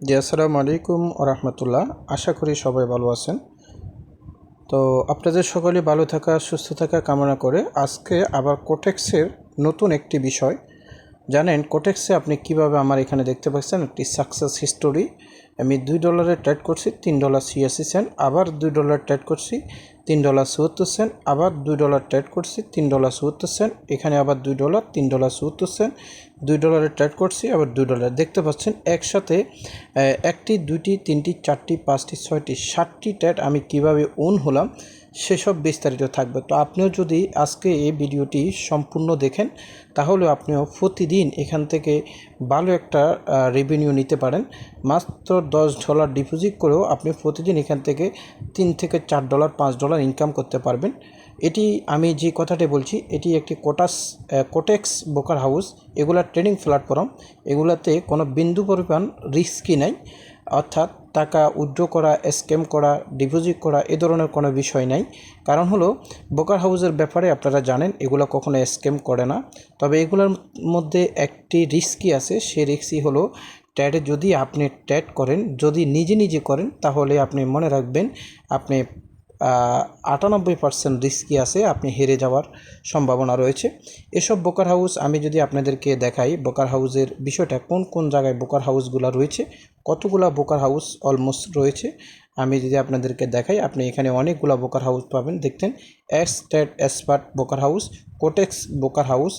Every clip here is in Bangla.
জি আসসালামু আলাইকুম রাহমাতুল্লাহ। আশা করি সবাই ভালো আছেন। তো আপনাদের সকলে ভালো থাকা সুস্থ থাকা কামনা করে আজকে আবার কোটেক্সের নতুন একটি বিষয় জানেন। কোটেক্সে আপনি কিভাবে আমার এখানে দেখতে পাচ্ছেন একটি সাকসেস হিস্টোরি। আমি $2 ট্রেড করছি $3.86, আবার $2 ট্রেড করছি $3.74, আবার $2 ট্রেড করছি $3.74, এখানে আবার $2 $3.74, $2 ট্রেড করছি আবার $2। দেখতে পাচ্ছেন একসাথে একটি, দুইটি, তিনটি, চারটি, পাঁচটি, ছয়টি, 7টি ট্রেড আমি কিভাবে ওন হলাম সেসব বিস্তারিত থাকবে। তো আপনিও যদি আজকে এই ভিডিওটি সম্পূর্ণ দেখেন তাহলে আপনিও প্রতিদিন এখান থেকে ভালো একটা রেভিনিউ নিতে পারেন। মাত্র $10 ডিপোজিট করেও আপনি প্রতিদিন এখান থেকে $3 থেকে $4 $5 ইনকাম করতে পারবেন। এটি আমি যে কথাটি বলছি এটি একটি কোটেক্স ব্রোকার হাউস। এগুলা ট্রেডিং প্ল্যাটফর্ম, এগুলাতে কোনো বিন্দু পরিমাণ রিস্কই নাই, অর্থাৎ টাকা উইথড্র করা, স্ক্যাম করা, ডিপোজিট করা এ ধরনের কোনো বিষয় নাই। কারণ হলো ব্রোকার হাউসের ব্যাপারে আপনারা জানেন এগুলো কখনো স্ক্যাম করে না। তবে এগুলোর মধ্যে একটি রিস্কই আছে, সে রিস্কই হলো ট্রেডে যদি আপনি ট্রেড করেন, যদি নিজে নিজে করেন তাহলে আপনি মনে রাখবেন আপনি 98% রিস্কি আছে, আপনি হেরে যাওয়ার সম্ভাবনা রয়েছে। এসব ব্রোকার হাউস আমি যদি আপনাদেরকে দেখাই, ব্রোকার হাউসের বিষয়টা কোন কোন জায়গায় ব্রোকার হাউসগুলো রয়েছে, কতগুলো ব্রোকার হাউস অলমোস্ট রয়েছে আমি যদি আপনাদেরকে দেখাই, আপনি এখানে অনেকগুলো ব্রোকার হাউস পাবেন। দেখতেন trade expert broker house, Quotex broker house,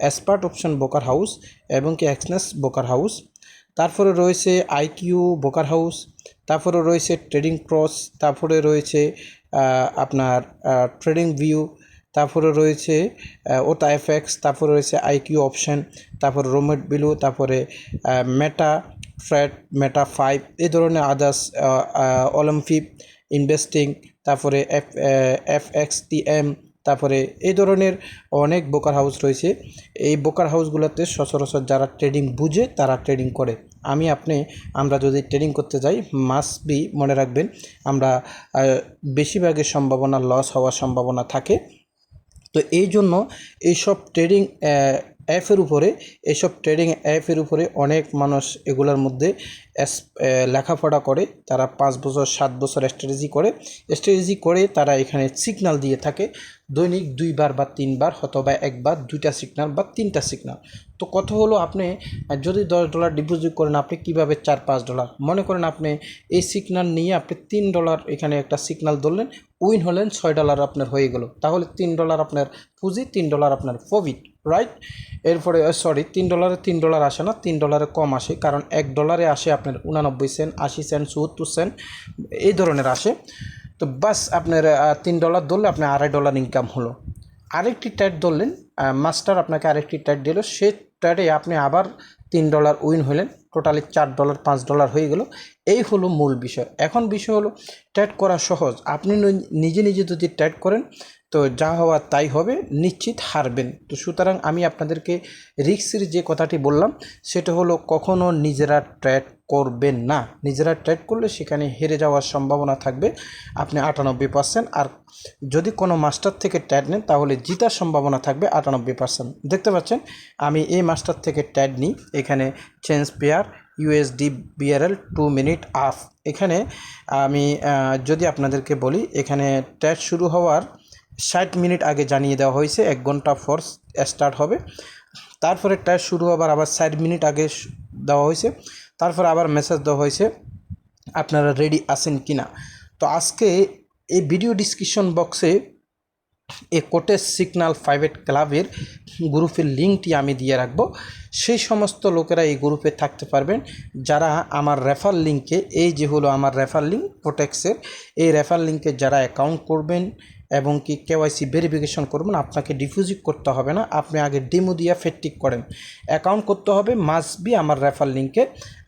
expert option broker house এবং কি এক্সনেস ব্রোকার হাউস। তারপরে রয়েছে আইকিউ ব্রোকার হাউস, তারপরে রয়েছে ট্রেডিং ক্রস, তারপরে রয়েছে আপনার ট্রেডিং ভিউ, তারপরে রয়েছে ওটা এফএক্স, তারপরে রয়েছে আইকিউ অপশন, তারপরে রোমেট বিলু, তারপরে মেটা ট্রেড, মেটা 5 এই ধরনের আদার্স, অলিম্পিক ইনভেস্টিং, তারপরে FXTM, তারপরে এই ধরনের অনেক ব্রোকার হাউস রয়েছে। এই ব্রোকার হাউসগুলোতে সচরাচর যারা ট্রেডিং বুঝে তারা ট্রেডিং করে। আমরা যদি ট্রেডিং করতে যাই মাস্ট বি মনে রাখবেন আমরা বেশিরভাগের সম্ভাবনা লস হওয়ার সম্ভাবনা থাকে। তো এই জন্য এইসব ট্রেডিং অ্যাপের উপরে অনেক মানুষ এগুলোর মধ্যে লেখাপড়া করে, তারা 5 বছর 7 বছর স্ট্র্যাটেজি করে তারা এখানে সিগন্যাল দিয়ে থাকে দৈনিক 2 বার বা 3 বার, অথবা একবার 2টা সিগন্যাল বা 3টা সিগন্যাল। তো কত হলো, আপনি যদি $10 ডিপোজিট করেন আপনি কীভাবে $4-5 মনে করেন, আপনি এই সিগন্যাল নিয়ে আপনি $3 এখানে একটা সিগন্যাল ধরলেন, উইন হলেন $6 আপনার হয়ে গেল, তাহলে $3 আপনার পুঁজি, $3 আপনার প্রফিট, রাইট? এরপরে $3 আসে না, $3 কম আসে, কারণ $1 আসে আপনার 89 সেন্ট, 80 সেন্ট, 74 সেন্ট এই ধরনের আসে। তো বাস আপনার $3 ধরলে আপনার $2.5 ইনকাম হলো। আরেকটি ট্রেড ধরলেন, মাস্টার আপনাকে আরেকটি ট্রেড দিল, সে ট্রেডে আপনি আবার $3 উইন হলেন, টোটালি $4 $5 হয়ে গেল। এই হলো মূল বিষয়। এখন বিষয় হলো ট্রেড করা সহজ, আপনি নিজে নিজে যদি ট্রেড করেন তো যা হওয়ার তাই হবে, নিশ্চিত হারবেন। তো সুতরাং আমি আপনাদেরকে রিস্কের যে কথাটি বললাম সেটা হলো কখনো নিজেরা ট্রেড করবেন না। নিজেরা ট্রেড করলে সেখানে হেরে যাওয়ার সম্ভাবনা থাকবে আপনি 98%, আর যদি কোনো মাস্টার থেকে ট্রেড নেন তাহলে জিতার সম্ভাবনা থাকবে 98%। দেখতে পাচ্ছেন আমি এই মাস্টার থেকে ট্রেড নিই, এখানে change pair USD BRL 2 minute আফ। এখানে আমি যদি আপনাদেরকে বলি, এখানে ট্রেড শুরু হওয়ার 60 মিনিট আগে জানিয়ে দেওয়া হয়েছে 1 ঘন্টা পর স্টার্ট হবে। তারপরে ট্রেড শুরু হবার আবার 60 মিনিট আগে দেওয়া হয়েছে, তারপর আবার মেসেজ দেওয়া হয়েছে আপনারা রেডি আছেন কি না। তো আজকে এই ভিডিও ডিসক্রিপশন বক্সে এই কোটেক্স সিগন্যাল প্রাইভেট ক্লাবের গ্রুপের লিঙ্কটি আমি দিয়ে রাখবো। সেই সমস্ত লোকেরা এই গ্রুপে থাকতে পারবেন যারা আমার রেফার লিঙ্কে, এই যে হলো আমার রেফার লিঙ্ক কোটেক্সের, এই রেফার লিঙ্কে যারা অ্যাকাউন্ট করবেন এবং কি KYC ভেরিফিকেশন করবেন, আপনাকে ডিপোজিট করতে হবে না, আপনি আগে ডেমো দিয়ে ফেটিক করেন, অ্যাকাউন্ট করতে হবে মাস্ট বি আমার রেফার লিঙ্কে।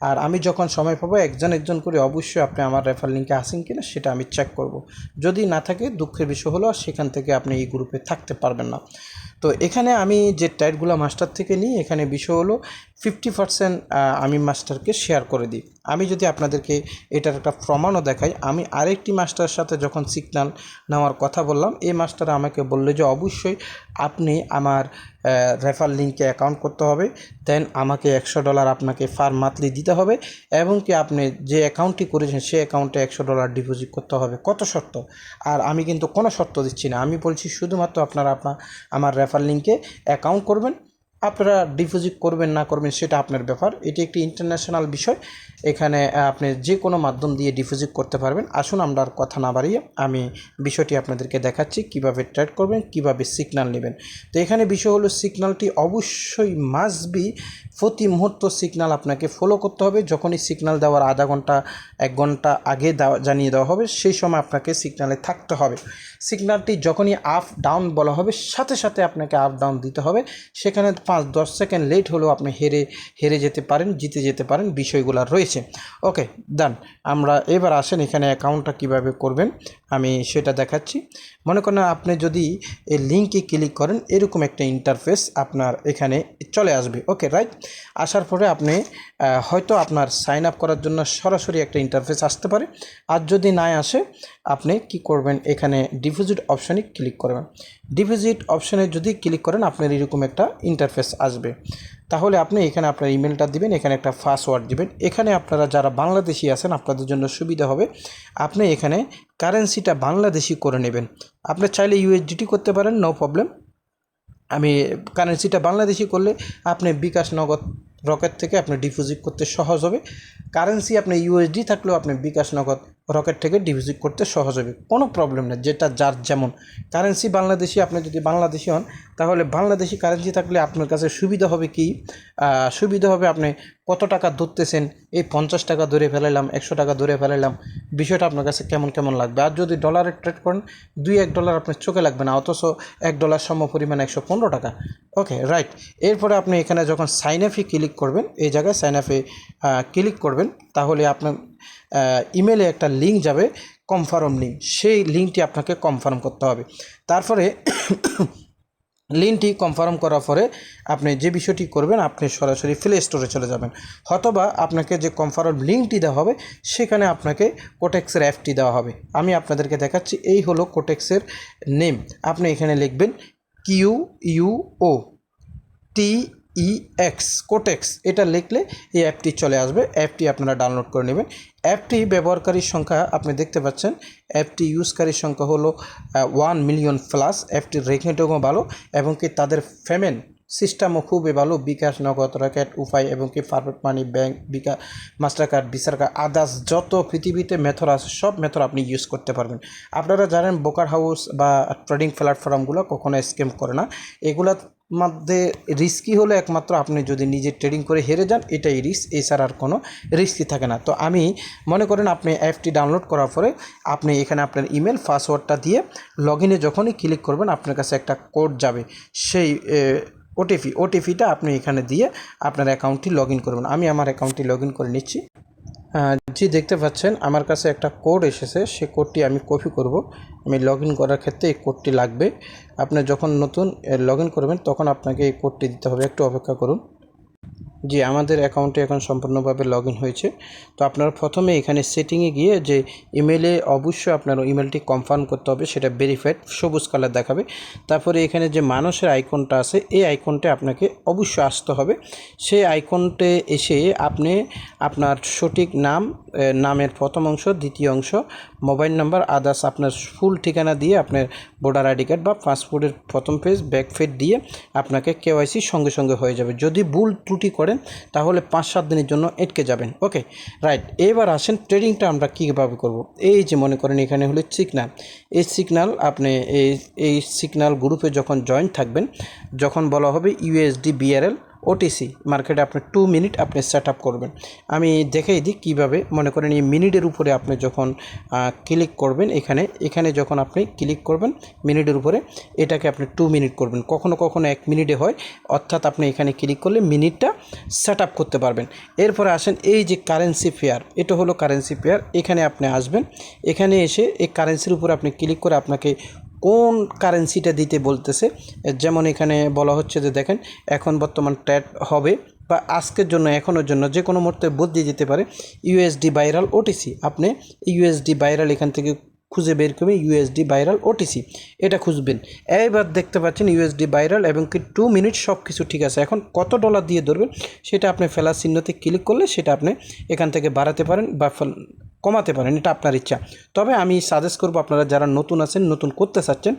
আর আমি যখন সময় পাবো একজন করে অবশ্যই আপনি আমার রেফার লিঙ্কে আসেন কিনা সেটা আমি চেক করব। যদি না থাকে দুঃখের বিষয় হলো সেখান থেকে আপনি এই গ্রুপে থাকতে পারবেন না। তো এখানে আমি যে ট্রেডগুলো মাস্টার থেকে নিই, এখানে বিষয় হলো 50% আমি মাস্টারকে শেয়ার করে দিই। আমি যদি আপনাদেরকে এটার একটা প্রমাণও দেখাই, আমি আরেকটি মাস্টারের সাথে যখন সিগন্যাল নেওয়ার কথা বললাম, এই মাস্টার আমাকে বললো যে অবশ্যই আপনি আমার রেফার লিঙ্কে অ্যাকাউন্ট করতে হবে, দেন আমাকে $100 আপনাকে পার মান্থলি দিতে হবে, এবং কি আপনি যে অ্যাকাউন্টটি করেছেন সেই অ্যাকাউন্টে $100 ডিপোজিট করতে হবে। কত শর্ত! আর আমি কিন্তু কোনো শর্ত দিচ্ছি না, আমি বলছি শুধুমাত্র আপনারা আমার রেফার লিঙ্কে অ্যাকাউন্ট করবেন। আপনারা ডিপোজিট করবেন না করবেন সেটা আপনার ব্যাপার, এটি একটি ইন্টারন্যাশনাল বিষয়। এখানে আপনি যে কোনো মাধ্যম দিয়ে ডিপোজিট করতে পারবেন। আসুন আমরা আর কথা না বাড়িয়ে আমি বিষয়টি আপনাদেরকে দেখাচ্ছি কিভাবে ট্রেড করবেন, কিভাবে সিগন্যাল নেবেন। তো এখানে বিষয় হলো সিগন্যালটি অবশ্যই মাস্ট বি প্রতি মুহূর্ত সিগন্যাল আপনাকে ফলো করতে হবে। যখনই সিগন্যাল দেওয়ার আধা ঘন্টা 1 ঘন্টা আগে জানিয়ে দেওয়া হবে সেই সময় আপনাকে সিগন্যালে থাকতে হবে। সিগন্যালটি যখনই আপ ডাউন বলা হবে সাথে সাথে আপনাকে আপ ডাউন দিতে হবে। সেখানে 5-10 সেকেন্ড লেট হলেও আপনি হেরে যেতে পারেন, জিতে যেতে পারেন, বিষয়গুলো রয়েছে। ওকে ডান। আমরা এবার আসেন এখানে অ্যাকাউন্টটা কিভাবে করবেন আমি সেটা দেখাচ্ছি। মনে করেন আপনি যদি এই লিঙ্কে ক্লিক করেন এরকম একটা ইন্টারফেস আপনার এখানে চলে আসবে। Okay right. আসার পরে আপনি হয়তো আপনার সাইন আপ করার জন্য সরাসরি একটা ইন্টারফেস আসতে পারে, আর যদি না আসে আপনি কি করবেন, এখানে ডিপোজিট অপশানে ক্লিক করবেন। ডিপোজিট অপশানে যদি ক্লিক করেন আপনার এরকম একটা ইন্টারফেস আসবে। তাহলে আপনি এখানে আপনার ইমেলটা দিবেন, এখানে একটা পাসওয়ার্ড দিবেন। এখানে আপনারা যারা বাংলাদেশি আছেন আপনাদের জন্য সুবিধা হবে, আপনি এখানে কারেন্সিটা বাংলাদেশি করে নেবেন। আপনি চাইলে ইউএসডিটি করতে পারেন, নো প্রবলেম। আমি কারেন্সিটা বাংলাদেশি করলে আপনি বিকাশ নগদ রকেট থেকে আপনি ডিপোজিট করতে সহজ হবে। কারেন্সি আপনি ইউএসডি থাকলেও আপনি বিকাশ নগদ রকেট থেকে ডিপোজিট করতে সহজ হবে, কোনো প্রবলেম নেই। যেটা যার যেমন কারেন্সি বাংলাদেশি, আপনি যদি বাংলাদেশি হন তাহলে বাংলাদেশি কারেন্সি থাকলে আপনার কাছে সুবিধা হবে কি, সুবিধা হবে আপনি কত টাকা ধরতেছেন, এই 50 টাকা ধরে ফেলাইলাম, 100 টাকা ধরে ফেলাইলাম, বিষয়টা আপনার কাছে কেমন কেমন লাগবে। আর যদি ডলারে ট্রেড করেন $2-1 আপনার চোখে লাগবে না, অথচ $1 সম পরিমাণ 115 টাকা। Okay right. এরপরে আপনি এখানে যখন সাইন আপে ক্লিক করবেন, এই জায়গায় সাইন আপে ক্লিক করবেন, তাহলে আপনার ইমেলে একটা লিঙ্ক যাবে, কনফার্ম লিঙ্ক। সেই লিঙ্কটি আপনাকে কনফার্ম করতে হবে। তারপরে লিঙ্কটি কনফার্ম করার পরে আপনি যে বিষয়টি করবেন, আপনি সরাসরি প্লে স্টোরে চলে যাবেন, অথবা আপনাকে যে কনফার্ম লিঙ্কটি দেওয়া হবে সেখানে আপনাকে কোটেক্সের অ্যাপটি দেওয়া হবে। আমি আপনাদেরকে দেখাচ্ছি, এই হলো কোটেক্সের নেম। আপনি এখানে লিখবেন QUOTEX কোটেক্স, এটা লিখলে এই অ্যাপটি চলে আসবে। অ্যাপটি আপনারা ডাউনলোড করে নেবেন। অ্যাপটি ব্যবহারকারীর সংখ্যা আপনি দেখতে পাচ্ছেন, অ্যাপটি ইউজকারীর সংখ্যা হলো 1 মিলিয়ন প্লাস। অ্যাপটির রেটিংটাও ভালো, এবং কি তাদের পেমেন্ট সিস্টেমও খুবই ভালো। বিকাশ নগদ রকেট উপায় এবং কি Perfect Money bank bKash Mastercard Visa card others যত পৃথিবীতে মেথড আছে সব মেথড আপনি ইউজ করতে পারবেন। আপনারা জানেন ব্রোকার হাউস বা ট্রেডিং প্ল্যাটফর্মগুলো কখনো স্ক্যাম করে না। এগুলা মধ্যে রিস্কি হলো একমাত্র আপনি যদি নিজে ট্রেডিং করে হেরে যান, এটাই রিস্ক, এছাড়া আর কোনো রিস্কই থাকে না। তো আমি মনে করেন আপনি অ্যাপটি ডাউনলোড করার পরে আপনি এখানে আপনার ইমেল পাসওয়ার্ডটা দিয়ে লগ ইনে যখনই ক্লিক করবেন আপনার কাছে একটা কোড যাবে, সেই ওটিপিটা আপনি এখানে দিয়ে আপনার অ্যাকাউন্টটি লগ ইন করবেন। আমি আমার অ্যাকাউন্টটি লগ ইন করে নিচ্ছি। জি দেখতে পাচ্ছেন আমার কাছে একটা কোড এসেছে, সেই কোডটি আমি কপি করব। আমি লগ ইন করার ক্ষেত্রে এই কোডটি লাগবে। আপনি যখন নতুন লগ ইন করবেন তখন আপনাকে এই কোডটি দিতে হবে, একটু অপেক্ষা করুন। জি আমাদের অ্যাকাউন্টে এখন সম্পূর্ণভাবে লগ ইন হয়েছে। তো আপনারা প্রথমে এখানে সেটিংয়ে গিয়ে যে ইমেলে অবশ্যই আপনার ইমেলটি কনফার্ম করতে হবে, সেটা ভেরিফাইড সবুজ কালার দেখাবে। তারপরে এখানে যে মানুষের আইকনটা আছে এই আইকনটা আপনাকে অবশ্যই আসতে হবে। সেই আইকনটে এসে আপনি আপনার সঠিক নামের প্রথম অংশ, দ্বিতীয় অংশ, মোবাইল নাম্বার, আদার্স আপনার ফুল ঠিকানা দিয়ে আপনার ভোটার আইডি কার্ড বা পাসপোর্টের প্রথম পেজ ব্যাক পেজ দিয়ে আপনাকে কেওয়াইসি সঙ্গে সঙ্গে হয়ে যাবে। যদি ভুল ত্রুটি করেন তাহলে 5-7 দিনের জন্য আটকে যাবেন। Okay right. এবার আসেন ট্রেডিংটা আমরা কীভাবে করব। এই যে মনে করেন এখানে হলো সিগন্যাল, এই সিগন্যাল আপনি এই সিগন্যাল গ্রুপে যখন জয়েন থাকবেন, যখন বলা হবে ইউএসডি বিআরএল ওটিসি মার্কেটে আপনি 2 মিনিট আপনি সেট আপ করবেন। আমি দেখাই দিই কীভাবে। মনে করেন এই মিনিটের উপরে আপনি যখন ক্লিক করবেন, এখানে যখন আপনি ক্লিক করবেন মিনিটের উপরে, এটাকে আপনি 2 মিনিট করবেন। কখনো কখনো 1 মিনিটে হয়, অর্থাৎ আপনি এখানে ক্লিক করলে মিনিটটা সেট আপ করতে পারবেন। এরপরে আসেন এই যে কারেন্সি পেয়ার, এটা হলো কারেন্সি পেয়ার। এখানে আপনি আসবেন, এখানে এসে এই কারেন্সির উপরে আপনি ক্লিক করে আপনাকে কোন কারেন্সিটা দিতে বলতেছে। যেমন এখানে বলা হচ্ছে যে দেখেন এখন বর্তমান ট্রেড হবে বা আজকের জন্য এখনের জন্য যে কোনো মুহূর্তে বদলে যেতে পারে ইউএসডি ভাইরাল ওটিসি। আপনি ইউএসডি ভাইরাল এখান থেকে খুঁজে বের করবেন ইউএসডি ভাইরাল ওটিসি, এটা খুঁজবেন। এইবার দেখতে পাচ্ছেন ইউএসডি ভাইরাল এবং কি 2 মিনিট সব কিছু ঠিক আছে। এখন কত ডলার দিয়ে ধরবেন সেটা আপনি ফেলার চিহ্নতে ক্লিক করলে সেটা আপনি এখান থেকে বাড়াতে পারেন বা কমাতে পারেন, এটা আপনার ইচ্ছা। তবে আমি সাজেস্ট করবো আপনারা যারা নতুন আছেন, নতুন করতে চাচ্ছেন,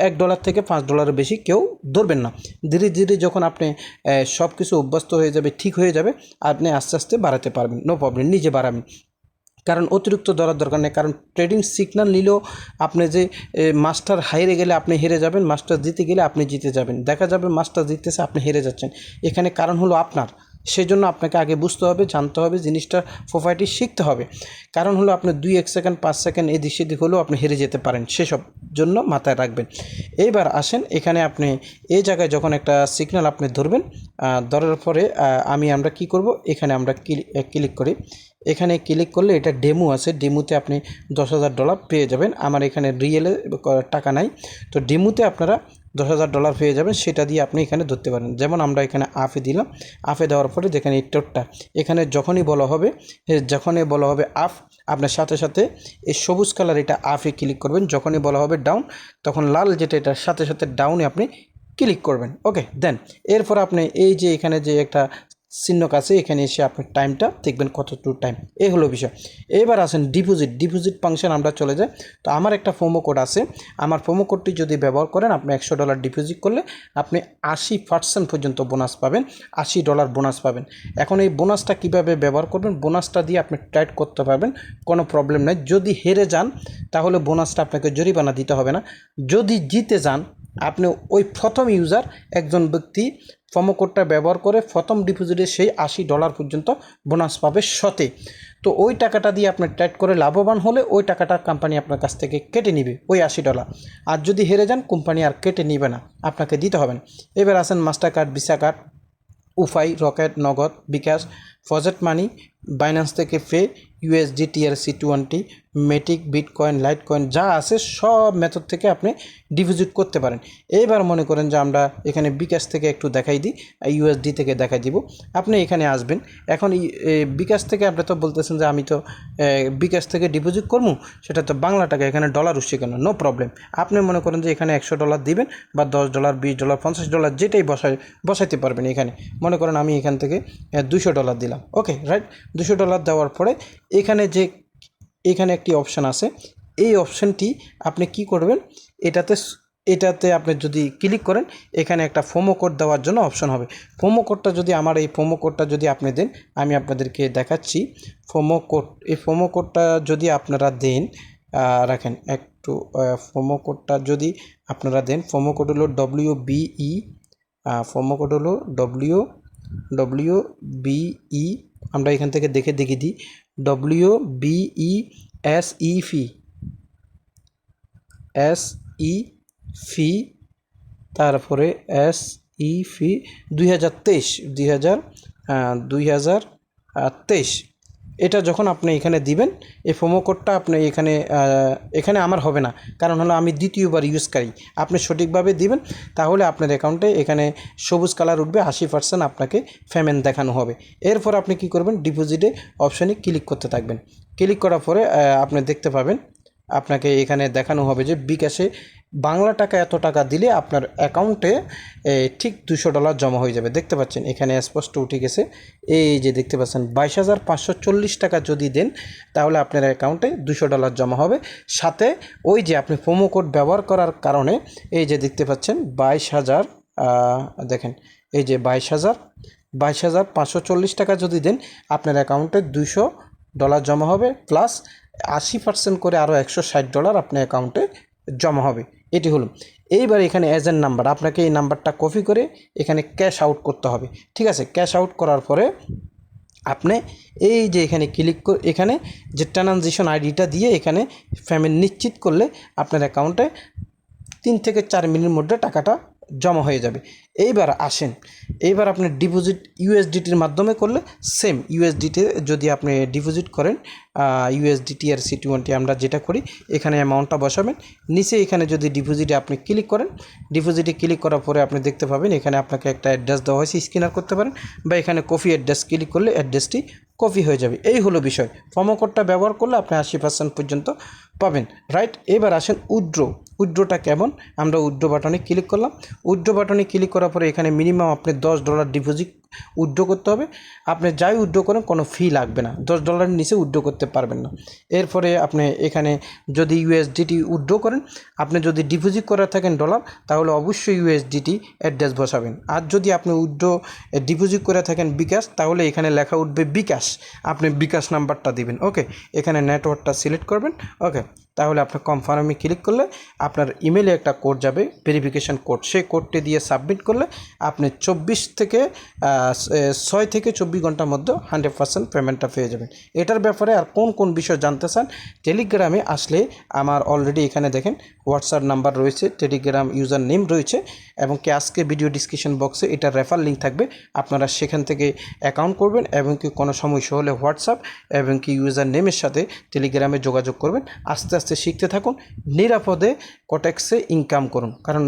$1 থেকে $5 বেশি কেউ ধরবেন না। ধীরে ধীরে যখন আপনি সব কিছু অভ্যস্ত হয়ে যাবে, ঠিক হয়ে যাবে, আপনি আস্তে আস্তে বাড়াতে পারবেন, নো প্রবলেম, নিজে বাড়াবেন। কারণ অতিরিক্ত ধরার দরকার নেই, কারণ ট্রেডিং সিগন্যাল নিলেও আপনি যে মাস্টার হারিয়ে গেলে আপনি হেরে যাবেন, মাস্টার জিতে গেলে আপনি জিতে যাবেন। দেখা যাবে মাস্টার জিততেছে, আপনি হেরে যাচ্ছেন। এখানে কারণ হলো আপনার। সেজন্য আপনাকে আগে বুঝতে হবে, জানতে হবে, জিনিসটা প্রপার্টি শিখতে হবে। কারণ হলো আপনি 2-1 সেকেন্ড 5 সেকেন্ড এদিক সেদিক হলেও আপনি হেরে যেতে পারেন, সেসব জন্য মাথায় রাখবেন। এইবার আসেন এখানে আপনি এই জায়গায় যখন একটা সিগন্যাল আপনি ধরবেন, ধরার পরে আমরা কি করব, এখানে আমরা ক্লিক করি। এখানে ক্লিক করলে এটা ডেমো আছে, ডেমোতে আপনি $10,000 পেয়ে যাবেন। আমার এখানে রিয়েলে টাকা নাই, তো ডেমোতে আপনারা $10,000 পেয়ে যাবেন, সেটা দিয়ে আপনি এখানে ধরতে পারেন। যেমন আমরা এখানে আপে দিলাম, আপে দেওয়ার পরে যেখানে এই টোটটা, এখানে যখনই বলা হবে আপ, আপনার সাথে সাথে এই সবুজ কালার এটা আপে ক্লিক করবেন। যখনই বলা হবে ডাউন, তখন লাল যেটা এটার সাথে সাথে ডাউনে আপনি ক্লিক করবেন। ওকে, দেন এরপর আপনি এই যে এখানে যে একটা চিহ্ন কাছে, এখানে এসে আপনি টাইমটা দেখবেন কতটুকু টাইম, এই হলো বিষয়। এবার আসেন ডিপোজিট ফাংশন আমরা চলে যাই। তো আমার একটা প্রোমো কোড আছে, আমার প্রোমো কোডটি যদি ব্যবহার করেন, আপনি $100 ডিপোজিট করলে আপনি 80% পর্যন্ত বোনাস পাবেন, $80 বোনাস পাবেন। এখন এই বোনাসটা কিভাবে ব্যবহার করবেন, বোনাসটা দিয়ে আপনি ট্রেড করতে পারবেন, কোনো প্রবলেম নাই। যদি হেরে যান তাহলে বোনাসটা আপনাকে জরিমানা দিতে হবে না। যদি জিতে যান, আপনি ওই প্রথম ইউজার একজন ব্যক্তি প্রোমো কোডটা ব্যবহার করে প্রথম ডিপোজিটে সেই $80 পর্যন্ত বোনাস পাবে শতে। তো ওই টাকাটা দিয়ে আপনি ট্রেড করে লাভবান হলে ওই টাকাটা কোম্পানি আপনার কাছ থেকে কেটে নেবে, ওই $80। আর যদি হেরে যান, কোম্পানি আর কেটে নেবে না, আপনাকে দিতে হবে না। এবার আসেন মাস্টার কার্ড, ভিসা কার্ড, উফাই, রকেট, নগদ, বিকাশ, ফজেট মানি, বাইন্যান্স থেকে pay, USD, TRC20, Matic, Bitcoin, Litecoin যা আছে সব মেথড থেকে আপনি ডিপোজিট করতে পারেন। এইবার মনে করেন যে আমরা এখানে বিকাশ থেকে একটু দেখাই দিই, ইউএসডি থেকে দেখাই দিব। আপনি এখানে আসবেন, এখন বিকাশ থেকে আপনি তো বলতেছেন যে আমি তো বিকাশ থেকে ডিপোজিট করবো, সেটা তো বাংলা টাকা, এখানে ডলার উঠছে কেন, নো প্রবলেম। আপনি মনে করেন যে এখানে $100 দিবেন বা $10, $20, $50, যেটাই বসাইতে পারবেন। এখানে মনে করেন আমি এখান থেকে $200 দিলাম। ওকে, রাইট, $200 দেওয়ার পরে এখানে একটি অপশান আছে, এই অপশানটি আপনি কি করবেন, এটাতে আপনি যদি ক্লিক করেন, এখানে একটা প্রোমো কোড দেওয়ার জন্য অপশন হবে। প্রোমো কোডটা যদি আপনি দেন, আমি আপনাদেরকে দেখাচ্ছি প্রোমো কোড। এই প্রোমো কোডটা যদি আপনারা দেন, রাখেন একটু, প্রোমো কোডটা যদি আপনারা দেন, প্রোমো কোড হলো WBE, প্রোমো কোড হলো WBE, আমরা এখান থেকে দেখে দিই, SEFI, তারপরে SEFI 2023, এটা যখন আপনি এখানে দিবেন, এই প্রোমো কোডটা আপনি এখানে আমার হবে না, কারণ হলো আমি দ্বিতীয়বার ইউজকারী। আপনি সঠিকভাবে দিবেন, তাহলে আপনার অ্যাকাউন্টে এখানে সবুজ কালার উঠবে, 80% আপনাকে পেমেন্ট দেখানো হবে। এরপর আপনি কি করবেন, ডিপোজিটে অপশানে ক্লিক করতে থাকবেন। ক্লিক করার পরে আপনি দেখতে পাবেন, আপনাকে এখানে দেখানো হবে যে বিকাশে বাংলা টাকা এত টাকা দিলে আপনার অ্যাকাউন্টে ঠিক $200 জমা হয়ে যাবে। দেখতে পাচ্ছেন এখানে স্পষ্ট উঠে গেছে, এই যে দেখতে পাচ্ছেন 22,540 টাকা যদি দেন, তাহলে আপনার অ্যাকাউন্টে $200 জমা হবে। সাথে ওই যে আপনি প্রোমো কোড ব্যবহার করার কারণে এই যে দেখতে পাচ্ছেন 22,000, দেখেন এই যে 22,540 টাকা যদি দেন, আপনার অ্যাকাউন্টে $200 জমা হবে, প্লাস 80% করে আরও $160 আপনার অ্যাকাউন্টে জমা হবে। এটি হলো। এইবার এখানে এজেন্ট নাম্বার, আপনাকে এই নাম্বারটা কপি করে এখানে ক্যাশ আউট করতে হবে। ঠিক আছে, ক্যাশ আউট করার পরে আপনি এই যে এখানে ক্লিক করে এখানে যে ট্রানজিশন আইডিটা দিয়ে এখানে পেমেন্ট নিশ্চিত করলে আপনার অ্যাকাউন্টে 3 থেকে 4 মিনিটের মধ্যে টাকাটা জমা হয়ে যাবে। এইবার আপনি ডিপোজিট ইউএসডিটির মাধ্যমে করলে সেম ইউএসডিতে যদি আপনি ডিপোজিট করেন, TRC20 আমরা যেটা করি, এখানে অ্যামাউন্টটা বসাবেন। নিচে এখানে যদি ডিপোজিটে আপনি ক্লিক করেন, ডিপোজিটে ক্লিক করার পরে আপনি দেখতে পাবেন এখানে আপনাকে একটা অ্যাড্রেস দেওয়া হয়েছে, স্ক্যানার করতে পারেন, বা এখানে কপি অ্যাড্রেস ক্লিক করলে অ্যাড্রেসটি কপি হয়ে যাবে। এই হলো বিষয়। প্রোমো কোডটা ব্যবহার করলে আপনি 80% পর্যন্ত পাবেন, রাইট। এবার আসেন উইথড্রোটা কেমন। আমরা উইথড্রো বাটনে ক্লিক করলাম। উইথড্রো বাটনে ক্লিক করার পরে এখানে মিনিমাম আপনি $10 ডিপোজিট উইথড্রো করতে হবে। আপনি যাই উইথড্রো করেন কোনো ফি লাগবে না, $10 নিচে উইথড্রো করতে পারবেন না। এরপরে আপনি এখানে যদি ইউএসডিটি উইথড্রো করেন, আপনি যদি ডিপোজিট করে থাকেন ডলার, তাহলে অবশ্যই ইউএসডিটি অ্যাড্রেস বসাবেন। আর যদি আপনি উইথড্রো ডিপোজিট করে থাকেন বিকাশ, তাহলে এখানে লেখা উঠবে বিকাশ, আপনি বিকাশ নাম্বারটা দিবেন। ওকে, এখানে নেটওয়ার্কটা সিলেক্ট করবেন। ওকে, তাহলে আপনার কনফার্মে ক্লিক করলে আপনার ইমেলে একটা কোড যাবে, ভেরিফিকেশান কোড। সেই কোডটি দিয়ে সাবমিট করলে আপনি 6 থেকে 24 ঘন্টার মধ্যে 100% পেমেন্টটা পেয়ে যাবেন। এটার ব্যাপারে আর কোন কোন বিষয় জানতে চান, টেলিগ্রামে আসলে আমার অলরেডি এখানে দেখেন হোয়াটসঅ্যাপ নাম্বার রয়েছে, টেলিগ্রাম ইউজার নেম রয়েছে, এবং কি আজকে ভিডিও ডিসক্রিপশন বক্সে এটা রেফার লিঙ্ক থাকবে। আপনারা সেখান থেকে অ্যাকাউন্ট করবেন এবং কি কোনো সমস্যা হলে হোয়াটসঅ্যাপ এবং কি ইউজার নেমের সাথে টেলিগ্রামে যোগাযোগ করবেন। আস্তে আস্তে শিখতে থাকুন, নিরাপদে কোটেক্সে ইনকাম করুন। কারণ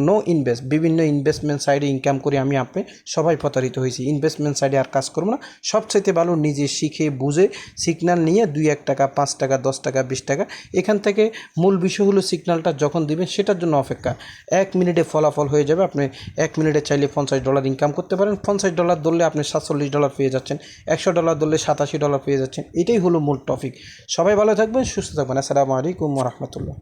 বিভিন্ন ইনভেস্টমেন্ট সাইডে ইনকাম করে আপনি সবাই প্রতারিত হয়েছি। ইনভেস্টমেন্ট সাইডে আর কাজ করবো না, সবচাইতে ভালো নিজে শিখে বুঝে সিগন্যাল নিয়ে 2-1 টাকা, 5 টাকা, 10 টাকা, 20 টাকা এখান থেকে। মূল বিষয় হলো সিগন্যালটা যখন দিবেন সেটার জন্য অপেক্ষা। 1 মিনিটে ফলাফল হয়ে যাবে। আপনি 1 মিনিটে চাইলে $50 ইনকাম করতে পারেন। $50 ধরলে আপনি $47 পেয়ে যাচ্ছেন, $100 ধরলে $87 পেয়ে যাচ্ছেন। এটাই হলো মূল টপিক। সবাই ভালো থাকবেন, সুস্থ থাকবেন। আসসালামু আলাইকুম ওয়া রাহমাতুল্লাহ।